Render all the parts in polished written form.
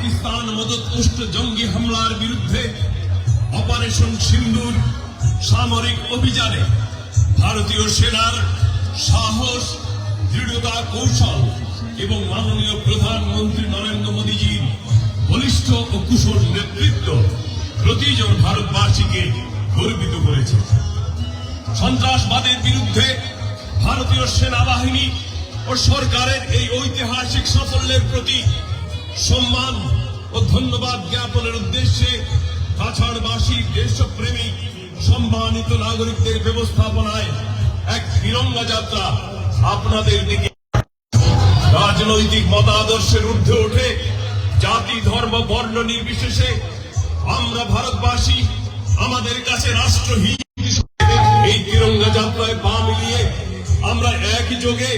পাকিস্তান মদতপুষ্ট জঙ্গি হামলার বিরুদ্ধে অপারেশন সিন্দুর সামরিক অভিযানে ভারতীয় সেনার সাহস, দৃঢ়তা, কৌশল এবং মাননীয় প্রধানমন্ত্রী নরেন্দ্র মোদীজির বলিষ্ঠ ও কুশল নেতৃত্ব প্রতিজন ভারতবাসীকে গর্বিত করেছে। সন্ত্রাসবাদের বিরুদ্ধে ভারতীয় সেনাবাহিনী ও সরকারের এই ঐতিহাসিক সাফল্যের প্রতি সম্মান ও ধন্যবাদ জ্ঞাপনের উদ্দেশ্যে কাছাড়বাসী দেশপ্রেমিক সম্মানিত নাগরিকদের ব্যবস্থাপনায় এক তিরঙ্গা যাত্রা আপনাদের দিকে। রাজনৈতিক মতাদর্শের ঊর্ধ্বে উঠে জাতি, ধর্ম, বর্ণ নির্বিশেষে আমরা ভারতবাসী আমাদের কাছে রাষ্ট্রহীন এই তিরঙ্গা যাত্রায় পা মিলিয়ে আমরা একই যোগে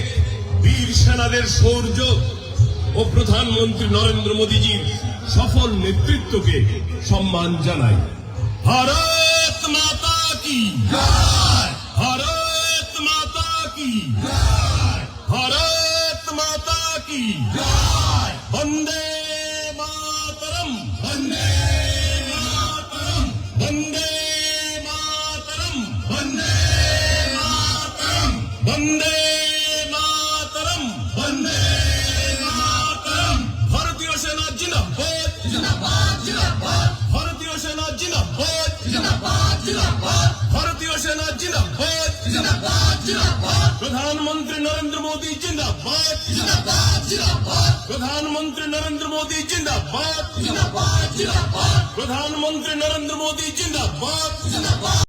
বীর সেনাদের শৌর্য ও প্রধানমন্ত্রী নরেন্দ্র মোদীজির সফল নেতৃত্বকে সম্মান জানাই। ভারত মাতা কি জয়! ভারত মাতা কি জয়! ভারত মাতা কি জয়! বন্দে মাতরম! বন্দে মাতরম! বন্দে মাতরম! বন্দে মাতরম! বন্দে মাতরম! বন্দে মাতরম! ভারতীয় সেনা জিন্দাবাদ! জিন্দাবাদ! জিন্দাবাদ! ভারতীয় সেনা জিন্দাবাদ! জিন্দাবাদ! জিন্দাবাদ! ভারতীয় সেনা জিন্দাবাদ! জিন্দাবাদ! জিন্দাবাদ! প্রধানমন্ত্রী নরেন্দ্র মোদী জিন্দাবাদ! জিন্দাবাদ! জিন্দাবাদ! প্রধানমন্ত্রী নরেন্দ্র মোদী জিন্দাবাদ! জিন্দাবাদ! জিন্দাবাদ! প্রধানমন্ত্রী নরেন্দ্র মোদী জিন্দাবাদ! জিন্দাবাদ!